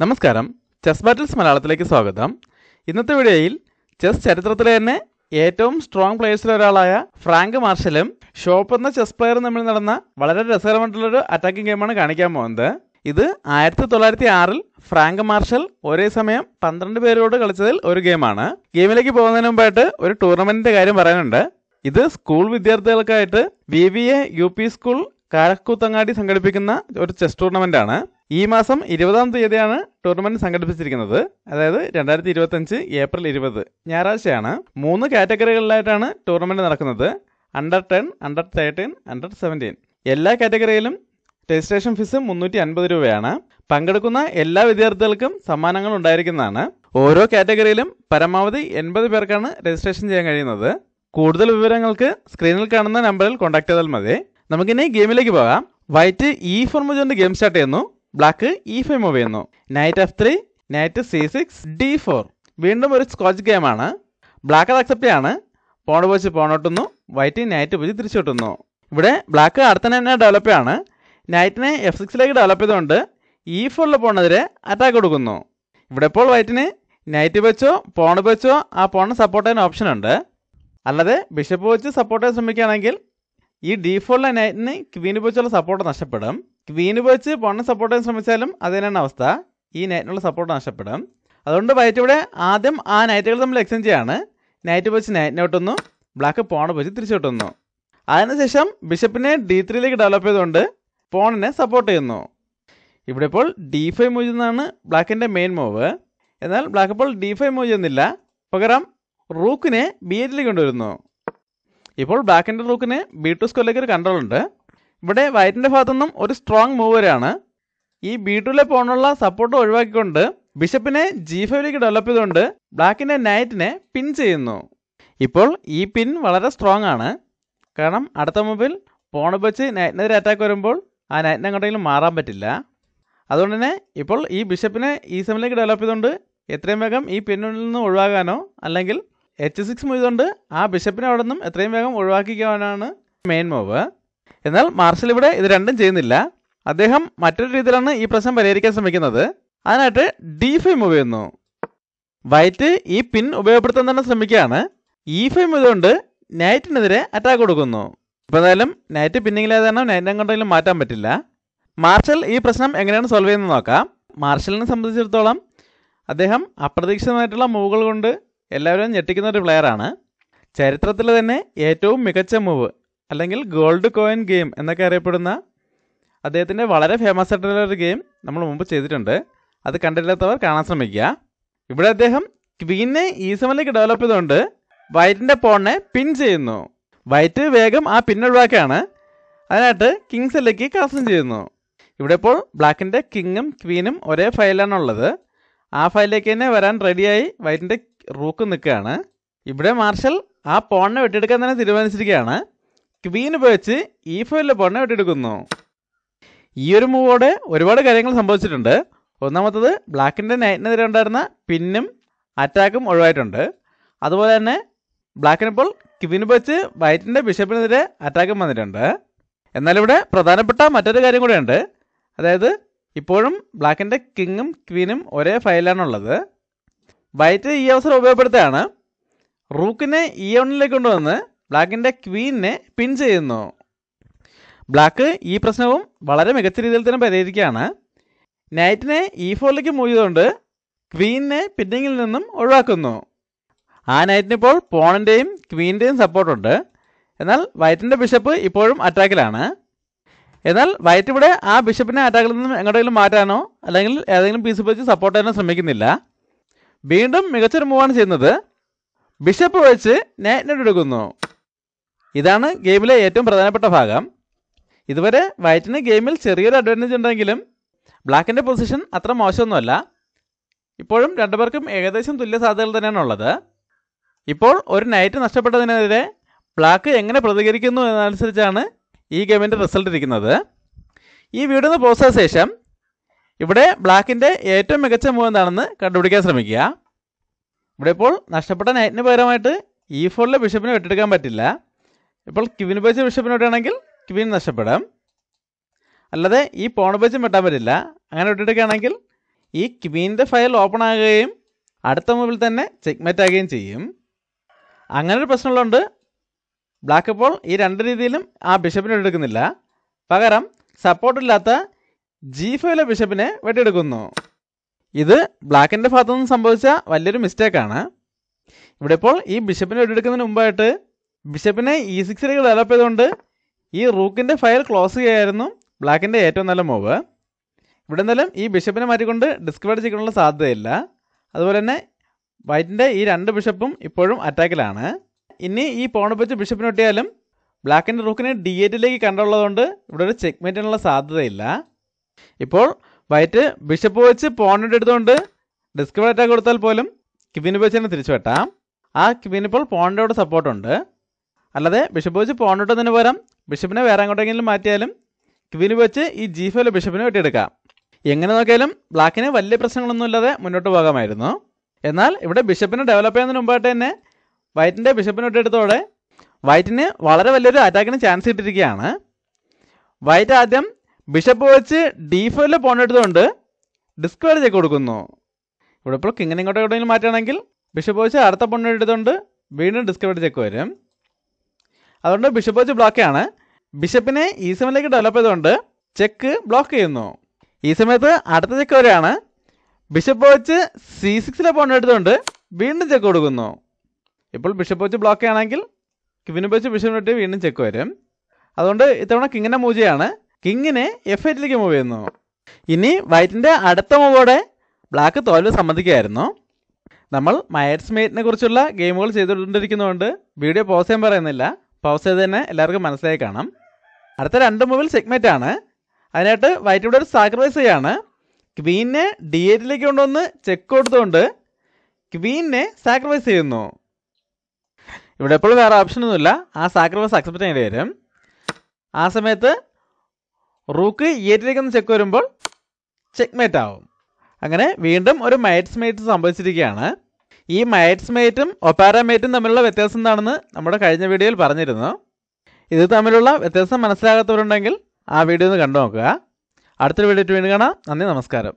നമസ്കാരം, chess battles മലയാളത്തിലേക്ക് സ്വാഗതം. ഇന്നത്തെ വീഡിയോയിൽ ചെസ് ചരിത്രത്തിലെ തന്നെ ഏറ്റവും സ്ട്രോങ് പ്ലേയേഴ്സിൽ ഒരാളായ ഫ്രാങ്ക് മാർഷലും ഷോപ്പ് എന്ന ചെസ് പ്ലെയറും തമ്മിൽ നടന്ന വളരെ രസകരമായിട്ടുള്ളൊരു അറ്റാക്കിംഗ് ഗെയിമാണ് കാണിക്കാൻ പോകുന്നത്. ഇത് 1906 ഫ്രാങ്ക് മാർഷൽ ഒരേ സമയം 12 പേരോട് കളിച്ചതിൽ ഒരു ഗെയിമാണ്. ഗെയിമിലേക്ക് പോകുന്നതിന് മുമ്പായിട്ട് ഒരു ടൂർണമെന്റിന്റെ കാര്യം പറയാനുണ്ട്. ഇത് സ്കൂൾ വിദ്യാർത്ഥികൾക്കായിട്ട് VVA UP സ്കൂൾ കാരക്കൂത്തങ്ങാടി സംഘടിപ്പിക്കുന്ന ഒരു ചെസ് ടൂർണമെന്റ് ആണ്. ഈ മാസം 20-ാം തീയതിയാണ് ടൂർണമെന്റ് സംഘടിപ്പിച്ചിരിക്കുന്നത്. അതായത് 2025 ഏപ്രിൽ 20 ഞായറാഴ്ചയാണ്. 3 കാറ്റഗറികളിലായിട്ടാണ് ടൂർണമെന്റ് നടക്കുന്നത്. Under 10, under 13, under 17. എല്ലാ കാറ്റഗറിയിലും രജിസ്ട്രേഷൻ ഫീസ് 350 രൂപയാണ്. പങ്കെടുക്കുന്ന എല്ലാ വിദ്യാർത്ഥികൾക്കും സമ്മാനങ്ങൾ ഉണ്ടായിരിക്കുന്നതാണ്. ഓരോ കാറ്റഗറിയിലും പരമാവധി 80 പേർക്കാണ് രജിസ്ട്രേഷൻ ചെയ്യാൻ കഴിയുന്നത്. കൂടുതൽ വിവരങ്ങൾക്ക് സ്ക്രീനിൽ കാണുന്ന നമ്പറിൽ കോൺടാക്ട് ചെയ്താൽ മതി. നമുക്കിനി ഗെയിമിലേക്ക് പോകാം. വൈറ്റ് E4 മൂവ് കൊണ്ട് ഗെയിം സ്റ്റാർട്ട് ചെയ്യുന്നു. ബ്ലാക്ക് E5 മൂവ് ചെയ്യുന്നു. Night F3, night C6, D4. വീണ്ടും ഒരു സ്കോച്ച് ഗെയിമാണ്. ബ്ലാക്ക് അത് അക്സെപ്റ്റ് ചെയ്യാണ്. പോൺ പോച്ച് പോണോട്ടുന്നു. വൈറ്റ് നൈറ്റ് പോയി തിരിച്ചോട്ടുന്നു. ഇവിടെ ബ്ലാക്ക് അടുത്ത തന്നെ ഡെവലപ്പ് ചെയ്യാണ്. നൈറ്റിനെ F6ലേക്ക് ഡെവലപ്പ് ചെയ്തുകൊണ്ട് E4 പോണെതിരെ അറ്റാക്ക് കൊടുക്കുന്നു. ഇവിടെ ഇപ്പോൾ വൈറ്റിന് നൈറ്റ് വെച്ചോ പോൺ വെച്ചോ ആ പോണിന് സപ്പോർട്ട് ചെയ്യാൻ ഓപ്ഷൻ ഉണ്ട്. അല്ലാതെ ബിഷപ്പ് വെച്ച് സപ്പോർട്ട് ചെയ്യാൻ ശ്രമിക്കുകയാണെങ്കിൽ ഈ D4 നൈറ്റിന് ക്വീന് വെച്ചുള്ള സപ്പോർട്ട് നഷ്ടപ്പെടും. ക്വീന് വെച്ച് പോണിനെ സപ്പോർട്ട് ചെയ്യാൻ ശ്രമിച്ചാലും അത് തന്നെയാണ് അവസ്ഥ. ഈ നൈറ്റിനുള്ള സപ്പോർട്ട് നഷ്ടപ്പെടും. അതുകൊണ്ട് വൈറ്റ് ഇവിടെ ആദ്യം ആ നൈറ്റുകൾ തമ്മിൽ എക്സ്ചേഞ്ച് ചെയ്യാണ്. നൈറ്റ് വെച്ച് നൈറ്റിനെ ഒട്ടുന്നു. ബ്ലാക്ക് പോൺ വെച്ച് തിരിച്ചോട്ടുന്നു. അതിനുശേഷം ബിഷപ്പിനെ D3ലേക്ക് ഡെവലപ്പ് ചെയ്തുകൊണ്ട് പോണിനെ സപ്പോർട്ട് ചെയ്യുന്നു. ഇവിടെ ഇപ്പോൾ D5 മൂവ് ചെയ്യുന്നതാണ് ബ്ലാക്കിൻ്റെ മെയിൻ മൂവ്. എന്നാൽ ബ്ലാക്ക് ഇപ്പോൾ D5 മൂവ് ചെയ്യുന്നില്ല. പകരം റൂക്കിനെ B8ലേക്ക് കൊണ്ടുവരുന്നു. ഇപ്പോൾ ബ്ലാക്കിൻ്റെ റൂക്കിന് B2 സ്ക്വയറിലേക്ക് ഒരു കൺട്രോൾ ഉണ്ട്. ഇവിടെ വൈറ്റിൻ്റെ ഭാഗത്തുനിന്നും ഒരു സ്ട്രോങ് മൂവ് വരെയാണ്. ഈ B2ലെ പോണുള്ള സപ്പോർട്ട് ഒഴിവാക്കിക്കൊണ്ട് ബിഷപ്പിനെ G5ലേക്ക് ഡെവലപ്പ് ചെയ്തുകൊണ്ട് ബ്ലാക്കിൻ്റെ നൈറ്റിനെ പിൻ ചെയ്യുന്നു. ഇപ്പോൾ ഈ പിൻ വളരെ സ്ട്രോങ് ആണ്. കാരണം അടുത്ത മൂവിൽ പോൺ വെച്ച് നൈറ്റിനെതിരെ അറ്റാക്ക് വരുമ്പോൾ ആ നൈറ്റിനെ അങ്ങോട്ടെങ്കിലും മാറാൻ പറ്റില്ല. അതുകൊണ്ട് തന്നെ ഇപ്പോൾ ഈ ബിഷപ്പിനെ E7ലേക്ക് ഡെവലപ്പ് ചെയ്തുകൊണ്ട് എത്രയും വേഗം ഈ പിന്നിൽ നിന്ന് ഒഴിവാകാനോ അല്ലെങ്കിൽ H6 മൂവ് ചെയ്തുകൊണ്ട് ആ ബിഷപ്പിനെ അവിടെ നിന്നും എത്രയും വേഗം ഒഴിവാക്കിക്കാനാണ് മെയിൻ മൂവ്. എന്നാൽ മാർഷൽ ഇവിടെ ഇത് രണ്ടും ചെയ്യുന്നില്ല. അദ്ദേഹം മറ്റൊരു രീതിയിലാണ് ഈ പ്രശ്നം പരിഹരിക്കാൻ ശ്രമിക്കുന്നത്. അതിനായിട്ട് D5 മൂവ് ചെയ്യുന്നു. വൈറ്റ് ഈ പിൻ ഉപയോഗപ്പെടുത്താൻ തന്നെ ശ്രമിക്കുകയാണ്. E5 മൂവ് ചെയ്തുകൊണ്ട് നൈറ്റിനെതിരെ അറ്റാക്ക് കൊടുക്കുന്നു. ഇപ്പോൾ എന്തായാലും നൈറ്റ് പിന്നിങ്ങിലായത് കാരണം നൈറ്റിനെ കൊണ്ടെങ്കിലും മാറ്റാൻ പറ്റില്ല. മാർഷൽ ഈ പ്രശ്നം എങ്ങനെയാണ് സോൾവ് ചെയ്യുന്നത് നോക്കാം. മാർഷലിനെ സംബന്ധിച്ചിടത്തോളം അദ്ദേഹം അപ്രതീക്ഷിതമായിട്ടുള്ള മൂവുകൾ കൊണ്ട് എല്ലാവരും ഞെട്ടിക്കുന്ന ഒരു പ്ലെയറാണ്. ചരിത്രത്തിൽ തന്നെ ഏറ്റവും മികച്ച മൂവ് അല്ലെങ്കിൽ ഗോൾഡ് കോയിൻ ഗെയിം എന്നൊക്കെ അറിയപ്പെടുന്ന അദ്ദേഹത്തിൻ്റെ വളരെ ഫേമസ് ആയിട്ടുള്ള ഒരു ഗെയിം നമ്മൾ മുമ്പ് ചെയ്തിട്ടുണ്ട്. അത് കണ്ടില്ലാത്തവർ കാണാൻ ശ്രമിക്കുക. ഇവിടെ അദ്ദേഹം ക്വീനെ E7ലേക്ക് ഡെവലപ്പ് ചെയ്തുകൊണ്ട് വൈറ്റിൻ്റെ പോണിനെ പിൻ ചെയ്യുന്നു. വൈറ്റ് വേഗം ആ പിൻ ഒഴിവാക്കുകയാണ്. അതിനായിട്ട് കിങ്സിലേക്ക് കാസ്റ്റിംഗ് ചെയ്യുന്നു. ഇവിടെ ഇപ്പോൾ ബ്ലാക്കിൻ്റെ കിങ്ങും ക്വീനും ഒരേ ഫയലാണുള്ളത്. ആ ഫയലിലേക്ക് തന്നെ വരാൻ റെഡിയായി വൈറ്റിൻ്റെ റൂക്ക് നിൽക്കുകയാണ്. ഇവിടെ മാർഷൽ ആ പോണിനെ വെട്ടിയെടുക്കാൻ തന്നെ തീരുമാനിച്ചിരിക്കുകയാണ്. ക്വീൻ ഉപയോഗിച്ച് E5ലെ പോണിനെ വെട്ടിയെടുക്കുന്നു. ഈ ഒരു മൂവോടെ ഒരുപാട് കാര്യങ്ങൾ സംഭവിച്ചിട്ടുണ്ട്. ഒന്നാമത്തത് ബ്ലാക്കിൻ്റെ നൈറ്റിനെതിരെ ഉണ്ടായിരുന്ന പിന്നും അറ്റാക്കും ഒഴിവായിട്ടുണ്ട്. അതുപോലെ തന്നെ ബ്ലാക്കിനിപ്പോൾ ക്വീൻ ഉപയോഗിച്ച് വൈറ്റിൻ്റെ ബിഷപ്പിനെതിരെ അറ്റാക്കും വന്നിട്ടുണ്ട്. എന്നാൽ ഇവിടെ പ്രധാനപ്പെട്ട മറ്റൊരു കാര്യം കൂടെയുണ്ട്. അതായത് ഇപ്പോഴും ബ്ലാക്കിൻ്റെ കിങ്ങും ക്വീനും ഒരേ ഫയലാണുള്ളത്. വൈറ്റ് ഈ അവസരം ഉപയോഗപ്പെടുത്തുകയാണ്. റൂക്കിനെ E1ലേക്ക് കൊണ്ടുവന്ന് ബ്ലാക്കിൻ്റെ ക്വീനിനെ പിൻ ചെയ്യുന്നു. ബ്ലാക്ക് ഈ പ്രശ്നവും വളരെ മികച്ച രീതിയിൽ തന്നെ പരിഹരിക്കുകയാണ്. നൈറ്റിനെ E4ലേക്ക് മൂവ് ചെയ്തുകൊണ്ട് ക്വീനിനെ പിന്നിങ്ങിൽ നിന്നും ഒഴിവാക്കുന്നു. ആ നൈറ്റിനിപ്പോൾ പോണിൻ്റെയും ക്വീൻ്റെയും സപ്പോർട്ടുണ്ട്. എന്നാൽ വൈറ്റിൻ്റെ ബിഷപ്പ് ഇപ്പോഴും അറ്റാക്കിലാണ്. എന്നാൽ വൈറ്റ് ഇവിടെ ആ ബിഷപ്പിനെ അറ്റാക്കിൽ നിന്നും എങ്ങോട്ടെങ്കിലും മാറ്റാനോ അല്ലെങ്കിൽ ഏതെങ്കിലും പീസ് വെച്ച് സപ്പോർട്ട് ചെയ്യാനോ ശ്രമിക്കുന്നില്ല. വീണ്ടും മികച്ചൊരു മൂവാണ് ചെയ്യുന്നത്. ബിഷപ്പ് വെച്ച് നൈറ്റിനെ എടുക്കുന്നു. ഇതാണ് ഗെയിമിലെ ഏറ്റവും പ്രധാനപ്പെട്ട ഭാഗം. ഇതുവരെ വൈറ്റിന് ഗെയിമിൽ ചെറിയൊരു അഡ്വാൻറ്റേജ് ഉണ്ടെങ്കിലും ബ്ലാക്കിൻ്റെ പൊസിഷൻ അത്ര മോശമൊന്നുമല്ല. ഇപ്പോഴും രണ്ടുപേർക്കും ഏകദേശം തുല്യ സാധ്യതകൾ തന്നെയാണ് ഉള്ളത്. ഇപ്പോൾ ഒരു നൈറ്റ് നഷ്ടപ്പെട്ടതിനെതിരെ ബ്ലാക്ക് എങ്ങനെ പ്രതികരിക്കുന്നു എന്നനുസരിച്ചാണ് ഈ ഗെയിമിൻ്റെ റിസൾട്ട് ഇരിക്കുന്നത്. ഈ വീഡിയോ പോസ്റ്റ് ചെയ്ത ശേഷം ഇവിടെ ബ്ലാക്കിൻ്റെ ഏറ്റവും മികച്ച മൂവ് എന്താണെന്ന് കണ്ടുപിടിക്കാൻ ശ്രമിക്കുക. ഇവിടെ ഇപ്പോൾ നഷ്ടപ്പെട്ട നൈറ്റിന് പകരമായിട്ട് E4ലെ ബിഷപ്പിനെ വെട്ടിയെടുക്കാൻ പറ്റില്ല. ഇപ്പോൾ ക്വീൻ ഉപയോഗിച്ച് ബിഷപ്പിനെ വെട്ടുകയാണെങ്കിൽ ക്വീൻ നഷ്ടപ്പെടും. അല്ലാതെ ഈ പോൺ ഉപയോഗിച്ചും വെട്ടാൻ പറ്റില്ല. അങ്ങനെ വെട്ടിയെടുക്കുകയാണെങ്കിൽ ഈ ക്വീനിൻ്റെ ഫയൽ ഓപ്പൺ ആകുകയും അടുത്ത മൂവിൽ തന്നെ ചെക്ക്മേറ്റ് ആകുകയും ചെയ്യും. അങ്ങനൊരു പ്രശ്നമുള്ളതുകൊണ്ട് ബ്ലാക്ക് ഇപ്പോൾ ഈ രണ്ട് രീതിയിലും ആ ബിഷപ്പിനെ വെട്ടിയെടുക്കുന്നില്ല. പകരം സപ്പോർട്ടില്ലാത്ത G5 ബിഷപ്പിനെ വെട്ടിയെടുക്കുന്നു. ഇത് ബ്ലാക്കിൻ്റെ ഭാഗത്തുനിന്ന് സംഭവിച്ച വലിയൊരു മിസ്റ്റേക്കാണ്. ഇവിടെ ഇപ്പോൾ ഈ ബിഷപ്പിനെ വെട്ടിയെടുക്കുന്നതിന് മുമ്പായിട്ട് ബിഷപ്പിനെ E6 ഡെവലപ്പ് ചെയ്തുകൊണ്ട് ഈ റൂക്കിൻ്റെ ഫയൽ ക്ലോസ് ചെയ്യായിരുന്നു ബ്ലാക്കിൻ്റെ ഏറ്റവും നല്ല മൂവ്. ഇവിടെ എന്തായാലും ഈ ബിഷപ്പിനെ മാറ്റിക്കൊണ്ട് ഡിസ്കവേർഡ് ചെയ്യാനുള്ള സാധ്യതയില്ല. അതുപോലെ തന്നെ വൈറ്റിൻ്റെ ഈ രണ്ട് ബിഷപ്പും ഇപ്പോഴും അറ്റാക്കിലാണ്. ഇനി ഈ പോൺ വെച്ച് ബിഷപ്പിന് വെട്ടിയാലും ബ്ലാക്കിൻ്റെ റൂക്കിനെ D8 കണ്ടുള്ളതുകൊണ്ട് ഇവിടെ ഒരു ചെക്ക്മേറ്റിനുള്ള സാധ്യതയില്ല. ഇപ്പോൾ വൈറ്റ് ബിഷപ്പ് വെച്ച് പോണിൻ്റെ എടുത്തുകൊണ്ട് ഡിസ്കവർ അറ്റാക്ക് കൊടുത്താൽ പോലും ക്വീൻ വെച്ച് തന്നെ തിരിച്ചു വെട്ടാം. ആ ക്വീൻ ഇപ്പോൾ പോണിൻ്റെ കൂടെ സപ്പോർട്ടുണ്ട്. അല്ലാതെ ബിഷപ്പ് വെച്ച് പോണിട്ടതിന് പകരം ബിഷപ്പിനെ വേറെ അങ്ങോട്ടെങ്കിലും മാറ്റിയാലും ക്വീൻ വെച്ച് ഈ G5 ബിഷപ്പിനെ വെട്ടിയെടുക്കാം. എങ്ങനെ നോക്കിയാലും ബ്ലാക്കിന് വലിയ പ്രശ്നങ്ങളൊന്നും ഇല്ലാതെ മുന്നോട്ട് പോകാമായിരുന്നു. എന്നാൽ ഇവിടെ ബിഷപ്പിനെ ഡെവലപ്പ് ചെയ്യുന്നതിന് മുമ്പായിട്ട് തന്നെ വൈറ്റിൻ്റെ ബിഷപ്പിനെ വെട്ടിയെടുത്തോടെ വൈറ്റിന് വളരെ വലിയൊരു അറ്റാക്കിന് ചാൻസ് കിട്ടിയിരിക്കുകയാണ്. വൈറ്റ് ആദ്യം ബിഷപ്പ് വെച്ച് D5 പോണെടുത്തുകൊണ്ട് ഡിസ്കവേർ ചെക്ക് കൊടുക്കുന്നു. ഇവിടെ ഇപ്പോൾ കിങ്ങിനെ ഇങ്ങോട്ടെങ്കിലും മാറ്റുകയാണെങ്കിൽ ബിഷപ്പ് വെച്ച് അടുത്ത പോണെടുത്തുകൊണ്ട് വീണ്ടും ഡിസ്കവേർ ചെക്ക് വരും. അതുകൊണ്ട് ബിഷപ്പ് വെച്ച് ബ്ലോക്കാണ്. ബിഷപ്പിനെ E7 ഡെവലപ്പ് ചെയ്തുകൊണ്ട് ചെക്ക് ബ്ലോക്ക് ചെയ്യുന്നു. ഈ സമയത്ത് അടുത്ത ചെക്ക് വരെയാണ്. ബിഷപ്പ് വെച്ച് C6 പോണെടുത്തുകൊണ്ട് വീണ്ടും ചെക്ക് കൊടുക്കുന്നു. ഇപ്പോൾ ബിഷപ്പ് വെച്ച് ബ്ലോക്ക് ആണെങ്കിൽ ക്വീൻ വെച്ച് ബിഷപ്പ് വെട്ടി വീണ്ടും ചെക്ക് വരും. അതുകൊണ്ട് ഇത്തവണ കിങ്ങിനെ മൂവ് ചെയ്യാണ്. കിങ്ങിനെ F8 മൂവ് ചെയ്യുന്നു. ഇനി വൈറ്റിൻ്റെ അടുത്ത മൂവോടെ ബ്ലാക്ക് തോൽവി സമ്മതിക്കുകയായിരുന്നു. നമ്മൾ മയറ്റ്സ് മേറ്റിനെ കുറിച്ചുള്ള ഗെയിമുകൾ ചെയ്തുകൊണ്ടിരിക്കുന്നതുകൊണ്ട് വീഡിയോ പോസ് ചെയ്യാൻ പറയുന്നില്ല. പോസ് ചെയ്ത് തന്നെ എല്ലാവർക്കും മനസ്സിലായി കാണാം. അടുത്ത രണ്ട് മൂവിൽ ചെക്ക്മേറ്റ് ആണ്. അതിനായിട്ട് വൈറ്റ് ഇവിടെ ഒരു സാക്രിഫൈസ് ചെയ്യാണ്. ക്വീനെ D8 കൊണ്ടുവന്ന് ചെക്ക് കൊടുത്തുകൊണ്ട് ക്വീനെ സാക്രിഫൈസ് ചെയ്യുന്നു. ഇവിടെ എപ്പോഴും വേറെ ഓപ്ഷനൊന്നുമില്ല. ആ സാക്രിഫൈസ് അക്സെപ്റ്റ് ചെയ്യേണ്ടി വരും. ആ സമയത്ത് റൂക്ക് E8 ഒന്ന് ചെക്ക് വരുമ്പോൾ ചെക്ക്മേറ്റ് ആവും. അങ്ങനെ വീണ്ടും ഒരു മയറ്റ്സ് മേറ്റ് സംഭവിച്ചിരിക്കുകയാണ്. ഈ മയറ്റ്സ് മേറ്റും ഒപ്പാര മേറ്റും തമ്മിലുള്ള വ്യത്യാസം എന്താണെന്ന് നമ്മുടെ കഴിഞ്ഞ വീഡിയോയിൽ പറഞ്ഞിരുന്നു. ഇത് തമ്മിലുള്ള വ്യത്യാസം മനസ്സിലാകാത്തവരുണ്ടെങ്കിൽ ആ വീഡിയോ ഒന്ന് കണ്ടു നോക്കുക. അടുത്തൊരു വീഡിയോ വീണ്ടും കാണാം. നന്ദി, നമസ്കാരം.